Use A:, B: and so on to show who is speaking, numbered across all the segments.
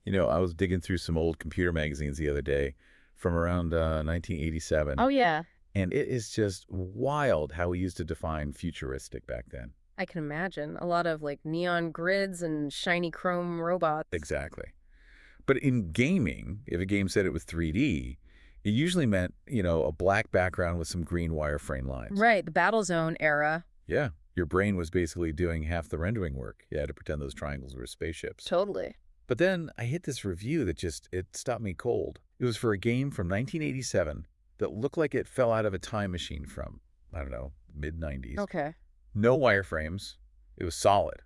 A: I was digging through some old computer magazines the other day from around 1987,
B: Oh, yeah.
A: and it is just wild how we used to define futuristic back then.
B: I can imagine. A lot of like neon grids and shiny chrome robots.
A: Exactly. But in gaming, if a game said it was 3D, it usually meant, a black background with some green wireframe lines.
B: Right, the Battlezone era.
A: Yeah, your brain was basically doing half the rendering work. You had to pretend those triangles were spaceships.
B: Totally.
A: But then I hit this review that it stopped me cold. It was for a game from 1987 that looked like it fell out of a time machine from, I don't know, mid-90s.
B: Okay.
A: No wireframes. It was solid.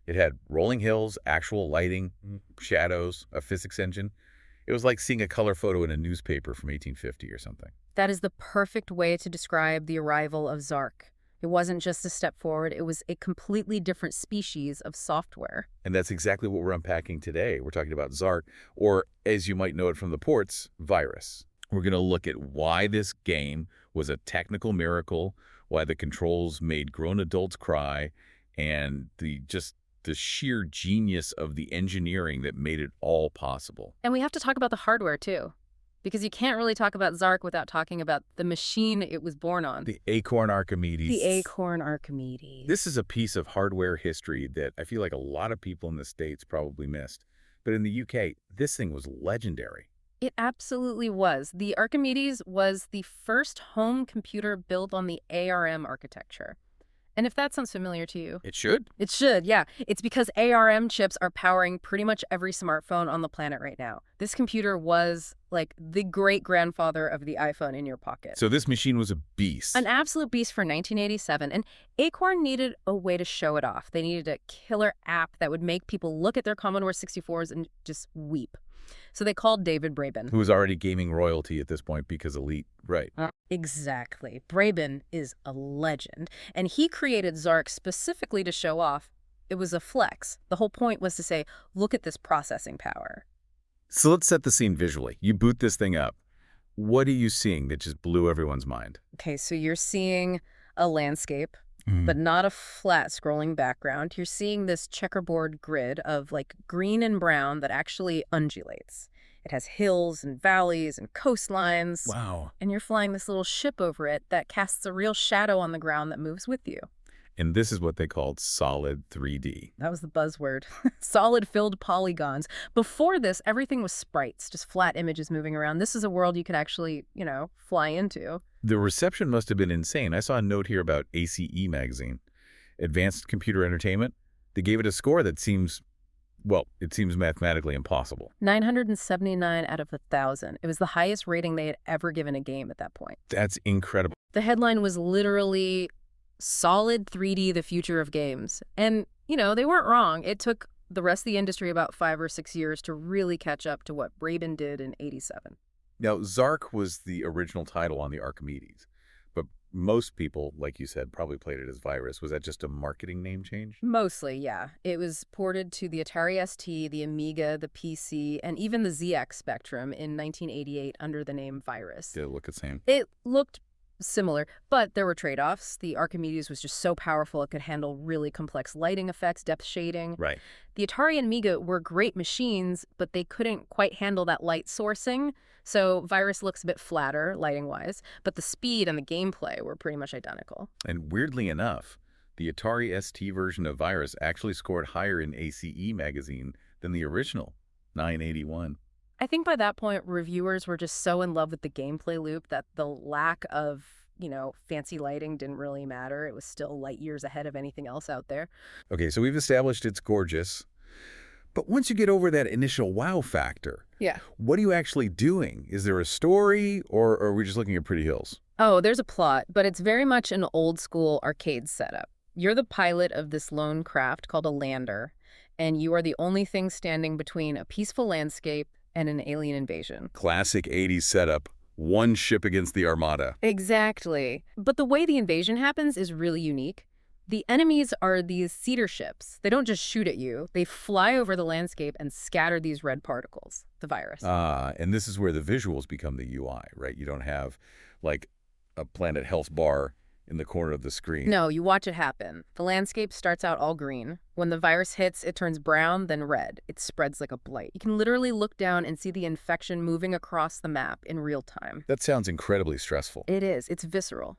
A: It had rolling hills, actual lighting, shadows, a physics engine. It was like seeing a color photo in a newspaper from 1850 or something.
B: That is the perfect way to describe the arrival of Zarch. It wasn't just a step forward, it was a completely different species of software.
A: And that's exactly what we're unpacking today. We're talking about Zarch, or as you might know it from the ports, Virus. We're going to look at why this game was a technical miracle, why the controls made grown adults cry, and the sheer genius of the engineering that made it all possible.
B: And we have to talk about the hardware, too. Because you can't really talk about Zarch without talking about the machine it was born on.
A: The Acorn Archimedes.
B: The Acorn Archimedes.
A: This is a piece of hardware history that I feel like a lot of people in the States probably missed. But in the UK, this thing was legendary.
B: It absolutely was. The Archimedes was the first home computer built on the ARM architecture. And if that sounds familiar to you...
A: It should.
B: It should, yeah. It's because ARM chips are powering pretty much every smartphone on the planet right now. This computer was like the great-grandfather of the iPhone in your pocket.
A: So this machine was a beast.
B: An absolute beast for 1987. And Acorn needed a way to show it off. They needed a killer app that would make people look at their Commodore 64s and just weep. So they called David Braben.
A: Who was already gaming royalty at this point because Elite, right.
B: Exactly. Braben is a legend. And he created Zarch specifically to show off. It was a flex. The whole point was to say, look at this processing power.
A: So let's set the scene visually. You boot this thing up. What are you seeing that just blew everyone's mind?
B: Okay, so you're seeing a landscape, but not a flat scrolling background. You're seeing this checkerboard grid of like green and brown that actually undulates. It has hills and valleys and coastlines.
A: Wow.
B: And you're flying this little ship over it that casts a real shadow on the ground that moves with you.
A: And this is what they called solid 3D.
B: That was the buzzword. Solid-filled polygons. Before this, everything was sprites, just flat images moving around. This is a world you could actually, fly into.
A: The reception must have been insane. I saw a note here about ACE magazine, Advanced Computer Entertainment. They gave it a score that seems mathematically impossible.
B: 979 out of 1,000. It was the highest rating they had ever given a game at that point.
A: That's incredible.
B: The headline was literally Solid 3D, the future of games. And, they weren't wrong. It took the rest of the industry about 5 or 6 years to really catch up to what Braben did in '87.
A: Now, Zarch was the original title on the Archimedes, but most people, like you said, probably played it as Virus. Was that just a marketing name change?
B: Mostly, yeah. It was ported to the Atari ST, the Amiga, the PC, and even the ZX Spectrum in 1988 under the name Virus.
A: Did it look the same?
B: It looked similar, but there were trade-offs. The Archimedes was just so powerful it could handle really complex lighting effects, depth shading.
A: Right.
B: The Atari and Amiga were great machines, but they couldn't quite handle that light sourcing. So Virus looks a bit flatter, lighting-wise, but the speed and the gameplay were pretty much identical.
A: And weirdly enough, the Atari ST version of Virus actually scored higher in ACE magazine than the original, 981.
B: I think by that point, reviewers were just so in love with the gameplay loop that the lack of, fancy lighting didn't really matter. It was still light years ahead of anything else out there.
A: Okay, so we've established it's gorgeous. But once you get over that initial wow factor,
B: Yeah.
A: what are you actually doing? Is there a story, or are we just looking at pretty hills?
B: Oh, there's a plot, but it's very much an old-school arcade setup. You're the pilot of this lone craft called a lander, and you are the only thing standing between a peaceful landscape and an alien invasion.
A: Classic 80s setup. One ship against the armada.
B: Exactly. But the way the invasion happens is really unique. The enemies are these cedar ships. They don't just shoot at you. They fly over the landscape and scatter these red particles, the virus.
A: And this is where the visuals become the UI, right? You don't have, like, a Planet Health bar in the corner of the screen.
B: No, you watch it happen. The landscape starts out all green. When the virus hits, it turns brown, then red. It spreads like a blight. You can literally look down and see the infection moving across the map in real time.
A: That sounds incredibly stressful.
B: It is. It's visceral.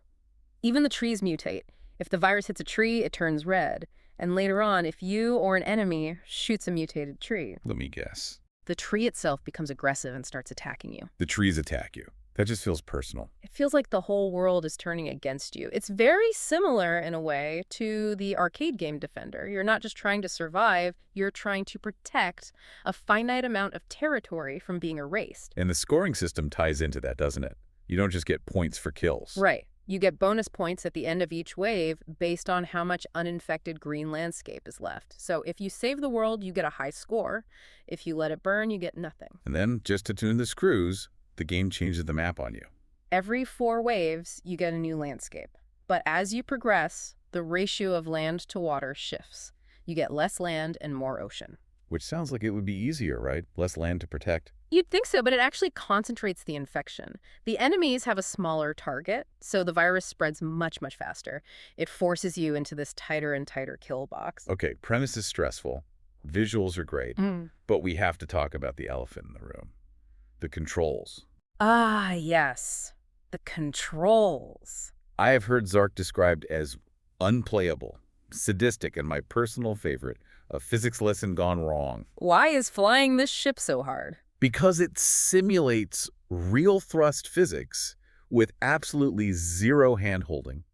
B: Even the trees mutate. If the virus hits a tree, it turns red. And later on, if you or an enemy shoots a mutated tree,
A: Let me guess.
B: the tree itself becomes aggressive and starts attacking you.
A: The trees attack you. That just feels personal.
B: It feels like the whole world is turning against you. It's very similar, in a way, to the arcade game Defender. You're not just trying to survive, you're trying to protect a finite amount of territory from being erased.
A: And the scoring system ties into that, doesn't it? You don't just get points for kills.
B: Right. You get bonus points at the end of each wave based on how much uninfected green landscape is left. So if you save the world, you get a high score. If you let it burn, you get nothing.
A: And then, just to tune the screws, the game changes the map on you.
B: Every 4 waves, you get a new landscape. But as you progress, the ratio of land to water shifts. You get less land and more ocean.
A: Which sounds like it would be easier, right? Less land to protect.
B: You'd think so, but it actually concentrates the infection. The enemies have a smaller target, so the virus spreads much, much faster. It forces you into this tighter and tighter kill box.
A: Okay, premise is stressful. Visuals are great. But we have to talk about the elephant in the room. The controls.
B: Ah, yes. The controls.
A: I have heard Zarch described as unplayable, sadistic, and my personal favorite, a physics lesson gone wrong.
B: Why is flying this ship so hard?
A: Because it simulates real thrust physics with absolutely zero hand-holding.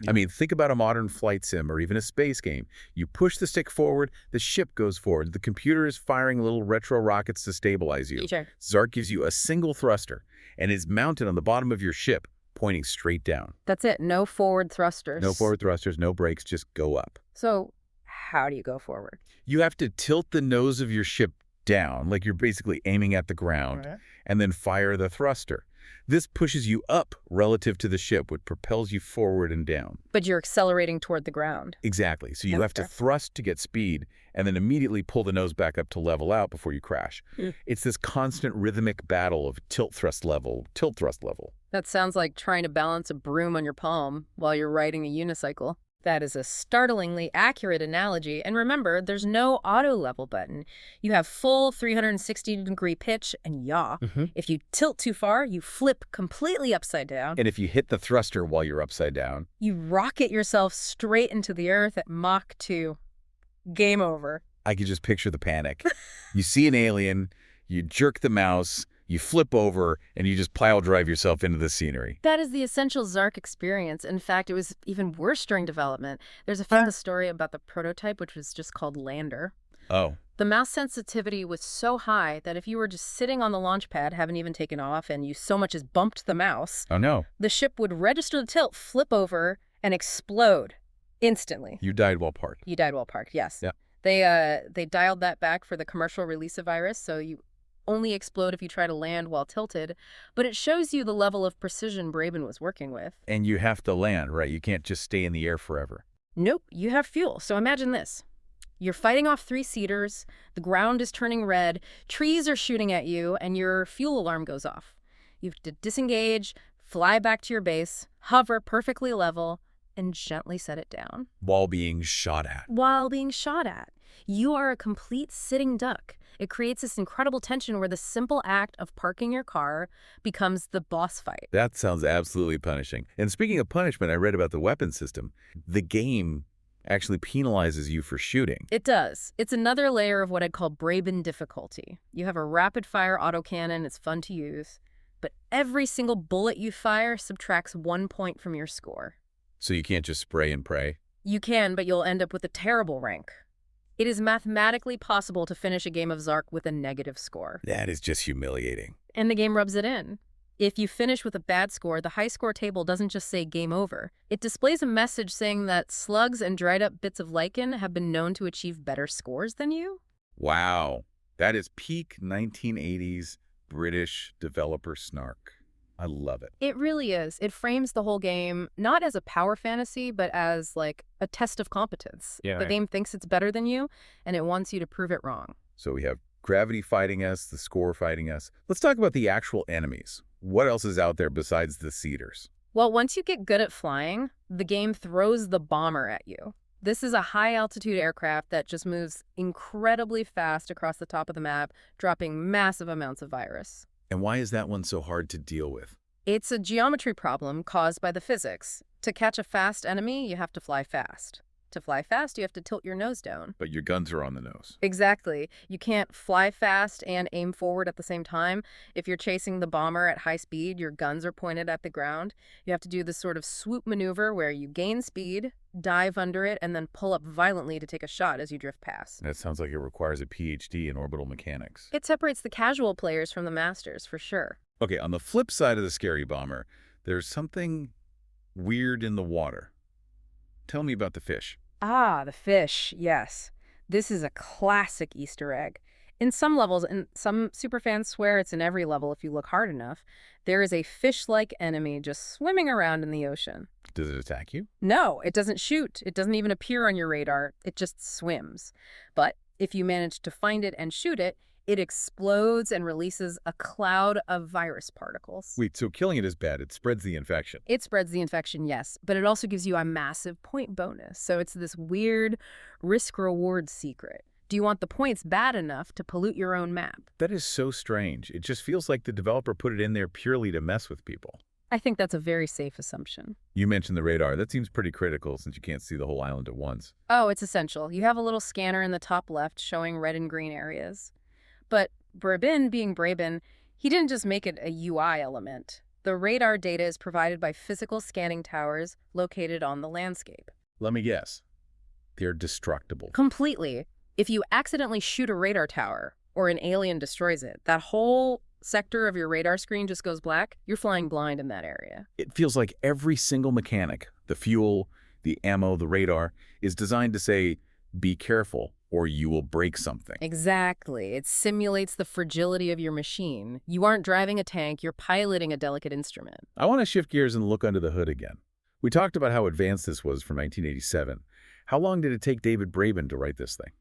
A: I mean, think about a modern flight sim or even a space game. You push the stick forward, the ship goes forward. The computer is firing little retro rockets to stabilize you.
B: Sure.
A: Zarch gives you a single thruster and is mounted on the bottom of your ship, pointing straight down.
B: That's it. No forward thrusters.
A: No forward thrusters, no brakes, just go up.
B: So how do you go forward?
A: You have to tilt the nose of your ship down, like you're basically aiming at the ground, and then fire the thruster. This pushes you up relative to the ship, which propels you forward and down.
B: But you're accelerating toward the ground.
A: Exactly. So you have to thrust to get speed and then immediately pull the nose back up to level out before you crash. It's this constant rhythmic battle of tilt-thrust level, tilt-thrust level.
B: That sounds like trying to balance a broom on your palm while you're riding a unicycle. That is a startlingly accurate analogy. And remember, there's no auto level button. You have full 360-degree pitch and yaw. If you tilt too far, you flip completely upside down.
A: And if you hit the thruster while you're upside down,
B: you rocket yourself straight into the earth at Mach 2. Game over.
A: I could just picture the panic. You see an alien, you jerk the mouse, you flip over, and you just pile drive yourself into the scenery.
B: That is the essential Zarch experience. In fact, it was even worse during development. There's a famous story about the prototype, which was just called Lander.
A: Oh.
B: The mouse sensitivity was so high that if you were just sitting on the launch pad, haven't even taken off, and you so much as bumped the mouse,
A: Oh, no.
B: the ship would register the tilt, flip over, and explode instantly.
A: You died while parked.
B: You died while parked, yes.
A: Yeah.
B: They dialed that back for the commercial release of Virus, so you only explode if you try to land while tilted, but it shows you the level of precision Braben was working with.
A: And you have to land, right? You can't just stay in the air forever.
B: Nope, you have fuel. So imagine this. You're fighting off 3-seaters, the ground is turning red, trees are shooting at you, and your fuel alarm goes off. You have to disengage, fly back to your base, hover perfectly level, and gently set it down.
A: While being shot at.
B: While being shot at. You are a complete sitting duck. It creates this incredible tension where the simple act of parking your car becomes the boss fight.
A: That sounds absolutely punishing. And speaking of punishment, I read about the weapon system. The game actually penalizes you for shooting.
B: It does. It's another layer of what I'd call Braben difficulty. You have a rapid-fire autocannon. It's fun to use. But every single bullet you fire subtracts 1 point from your score.
A: So you can't just spray and pray?
B: You can, but you'll end up with a terrible rank. It is mathematically possible to finish a game of Zarch with a negative score.
A: That is just humiliating.
B: And the game rubs it in. If you finish with a bad score, the high score table doesn't just say game over. It displays a message saying that slugs and dried up bits of lichen have been known to achieve better scores than you.
A: Wow. That is peak 1980s British developer snark. I love it.
B: It really is. It frames the whole game not as a power fantasy, but as like a test of competence.
A: Yeah.
B: The game thinks it's better than you, and it wants you to prove it wrong.
A: So we have gravity fighting us, the score fighting us. Let's talk about the actual enemies. What else is out there besides the seeders?
B: Well, once you get good at flying, the game throws the bomber at you. This is a high-altitude aircraft that just moves incredibly fast across the top of the map, dropping massive amounts of virus.
A: And why is that one so hard to deal with?
B: It's a geometry problem caused by the physics. To catch a fast enemy, you have to fly fast. To fly fast, you have to tilt your nose down.
A: But your guns are on the nose.
B: Exactly. You can't fly fast and aim forward at the same time. If you're chasing the bomber at high speed, your guns are pointed at the ground. You have to do this sort of swoop maneuver where you gain speed, dive under it, and then pull up violently to take a shot as you drift past.
A: That sounds like it requires a PhD in orbital mechanics.
B: It separates the casual players from the masters, for sure.
A: Okay, on the flip side of the scary bomber, there's something weird in the water. Tell me about the fish.
B: Ah, the fish, yes. This is a classic Easter egg. In some levels, and some superfans swear it's in every level if you look hard enough, there is a fish-like enemy just swimming around in the ocean.
A: Does it attack you?
B: No, it doesn't shoot. It doesn't even appear on your radar. It just swims. But if you manage to find it and shoot it, it explodes and releases a cloud of virus particles.
A: Wait, so killing it is bad. It spreads the infection.
B: It spreads the infection, yes, but it also gives you a massive point bonus. So it's this weird risk-reward secret. Do you want the points bad enough to pollute your own map?
A: That is so strange. It just feels like the developer put it in there purely to mess with people.
B: I think that's a very safe assumption.
A: You mentioned the radar. That seems pretty critical since you can't see the whole island at once.
B: Oh, it's essential. You have a little scanner in the top left showing red and green areas. But Braben, being Braben, he didn't just make it a UI element. The radar data is provided by physical scanning towers located on the landscape.
A: Let me guess. They're destructible.
B: Completely. If you accidentally shoot a radar tower, or an alien destroys it, that whole sector of your radar screen just goes black. You're flying blind in that area.
A: It feels like every single mechanic, the fuel, the ammo, the radar, is designed to say, be careful, or you will break something.
B: Exactly. It simulates the fragility of your machine. You aren't driving a tank, you're piloting a delicate instrument.
A: I want to shift gears and look under the hood again. We talked about how advanced this was from 1987. How long did it take David Braben to write this thing?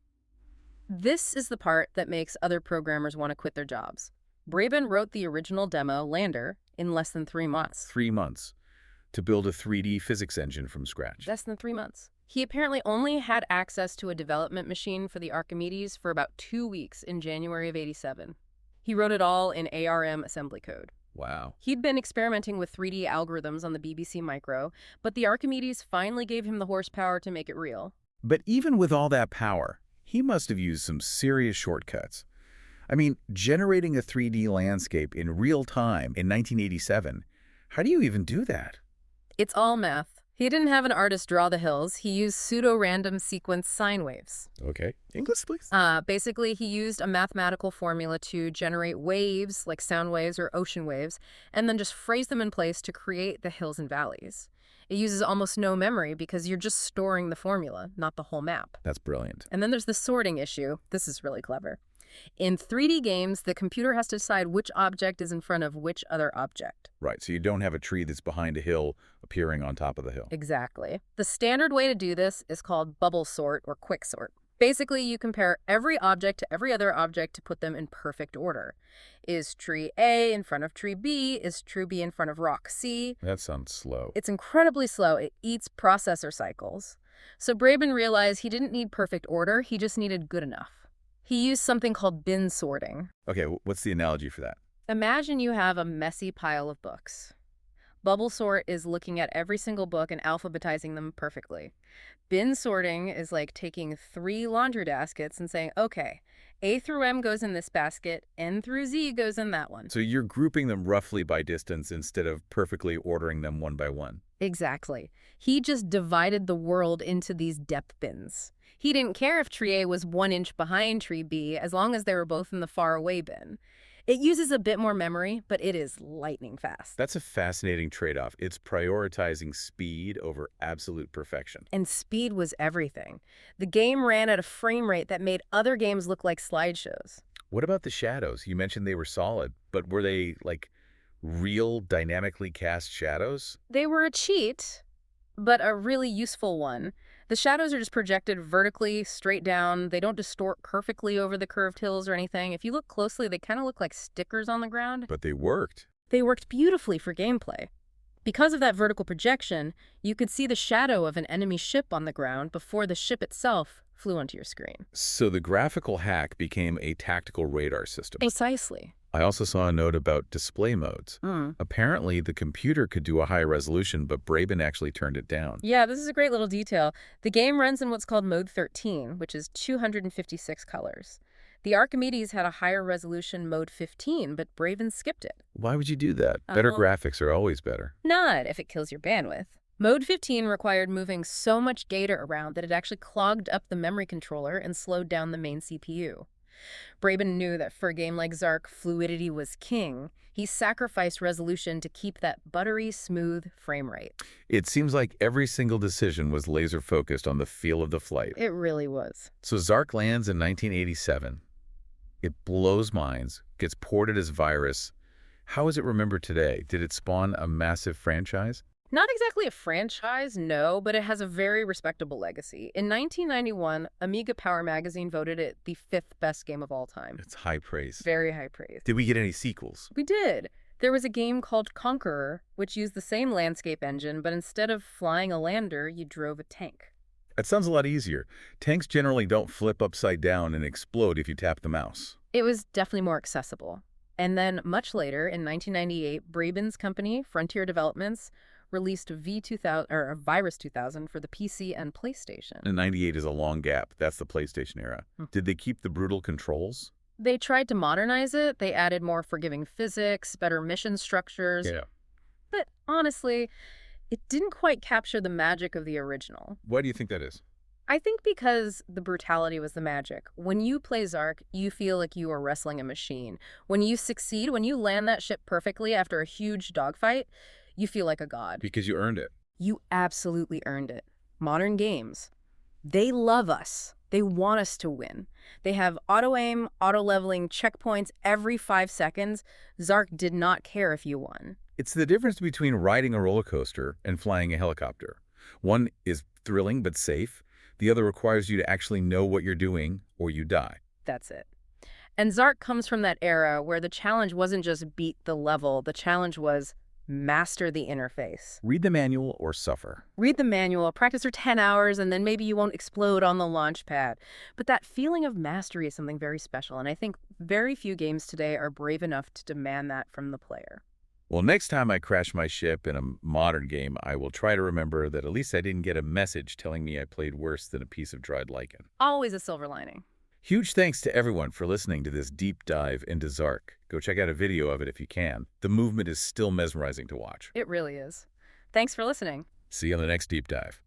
B: This is the part that makes other programmers want to quit their jobs. Braben wrote the original demo, Lander, in less than 3 months.
A: 3 months to build a 3D physics engine from scratch.
B: Less than 3 months. He apparently only had access to a development machine for the Archimedes for about 2 weeks in January of '87. He wrote it all in ARM assembly code.
A: Wow.
B: He'd been experimenting with 3D algorithms on the BBC Micro, but the Archimedes finally gave him the horsepower to make it real.
A: But even with all that power, he must have used some serious shortcuts. I mean, generating a 3D landscape in real time in 1987, how do you even do that?
B: It's all math. He didn't have an artist draw the hills. He used pseudo-random sequence sine waves.
A: Okay. English, please.
B: Basically, he used a mathematical formula to generate waves, like sound waves or ocean waves, and then just phrase them in place to create the hills and valleys. It uses almost no memory because you're just storing the formula, not the whole map.
A: That's brilliant.
B: And then there's the sorting issue. This is really clever. In 3D games, the computer has to decide which object is in front of which other object.
A: Right, so you don't have a tree that's behind a hill appearing on top of the hill.
B: Exactly. The standard way to do this is called bubble sort or quick sort. Basically, you compare every object to every other object to put them in perfect order. Is tree A in front of tree B? Is tree B in front of rock C?
A: That sounds slow.
B: It's incredibly slow. It eats processor cycles. So Braben realized he didn't need perfect order, he just needed good enough. He used something called bin sorting.
A: Okay, what's the analogy for that?
B: Imagine you have a messy pile of books. Bubble sort is looking at every single book and alphabetizing them perfectly. Bin sorting is like taking 3 laundry baskets and saying, okay, A through M goes in this basket, N through Z goes in that one.
A: So you're grouping them roughly by distance instead of perfectly ordering them one by one.
B: Exactly. He just divided the world into these depth bins. He didn't care if tree A was 1 inch behind tree B as long as they were both in the far away bin. It uses a bit more memory, but it is lightning fast.
A: That's a fascinating trade-off. It's prioritizing speed over absolute perfection.
B: And speed was everything. The game ran at a frame rate that made other games look like slideshows.
A: What about the shadows? You mentioned they were solid, but were they, like, real dynamically cast shadows?
B: They were a cheat, but a really useful one. The shadows are just projected vertically, straight down. They don't distort perfectly over the curved hills or anything. If you look closely, they kind of look like stickers on the ground.
A: But they worked.
B: They worked beautifully for gameplay. Because of that vertical projection, you could see the shadow of an enemy ship on the ground before the ship itself flew onto your screen.
A: So the graphical hack became a tactical radar system.
B: Precisely.
A: I also saw a note about display modes.
B: Mm.
A: Apparently, the computer could do a high resolution, but Braben actually turned it down.
B: Yeah, this is a great little detail. The game runs in what's called Mode 13, which is 256 colors. The Archimedes had a higher resolution Mode 15, but Braben skipped it.
A: Why would you do that? Better graphics are always better.
B: Not if it kills your bandwidth. Mode 15 required moving so much data around that it actually clogged up the memory controller and slowed down the main CPU. Braben knew that for a game like Zarch, fluidity was king. He sacrificed resolution to keep that buttery, smooth frame rate.
A: It seems like every single decision was laser-focused on the feel of the flight.
B: It really was.
A: So Zarch lands in 1987. It blows minds, gets ported as Virus. How is it remembered today? Did it spawn a massive franchise?
B: Not exactly a franchise, no, but it has a very respectable legacy. In 1991, Amiga Power magazine voted it the 5th best game of all time.
A: It's high praise.
B: Very high praise.
A: Did we get any sequels?
B: We did. There was a game called Conqueror, which used the same landscape engine, but instead of flying a lander, you drove a tank.
A: That sounds a lot easier. Tanks generally don't flip upside down and explode if you tap the mouse.
B: It was definitely more accessible. And then, much later, in 1998, Braben's company, Frontier Developments, released Virus 2000 for the PC and PlayStation.
A: And 98 is a long gap. That's the PlayStation era. Did they keep the brutal controls?
B: They tried to modernize it. They added more forgiving physics, better mission structures.
A: Yeah.
B: But honestly, it didn't quite capture the magic of the original.
A: Why do you think that is?
B: I think because the brutality was the magic. When you play Zarch, you feel like you are wrestling a machine. When you succeed, when you land that ship perfectly after a huge dogfight, you feel like a god.
A: Because you earned it.
B: You absolutely earned it. Modern games, they love us. They want us to win. They have auto-aim, auto-leveling, checkpoints every 5 seconds. Zarch did not care if you won.
A: It's the difference between riding a roller coaster and flying a helicopter. One is thrilling but safe. The other requires you to actually know what you're doing or you die.
B: That's it. And Zarch comes from that era where the challenge wasn't just beat the level. The challenge was master the interface.
A: Read the manual or suffer.
B: Read the manual, practice for 10 hours, and then maybe you won't explode on the launch pad. But that feeling of mastery is something very special, and I think very few games today are brave enough to demand that from the player.
A: Well, next time I crash my ship in a modern game, I will try to remember that at least I didn't get a message telling me I played worse than a piece of dried lichen.
B: Always a silver lining.
A: Huge thanks to everyone for listening to this deep dive into Zarch. Go check out a video of it if you can. The movement is still mesmerizing to watch.
B: It really is. Thanks for listening.
A: See you on the next deep dive.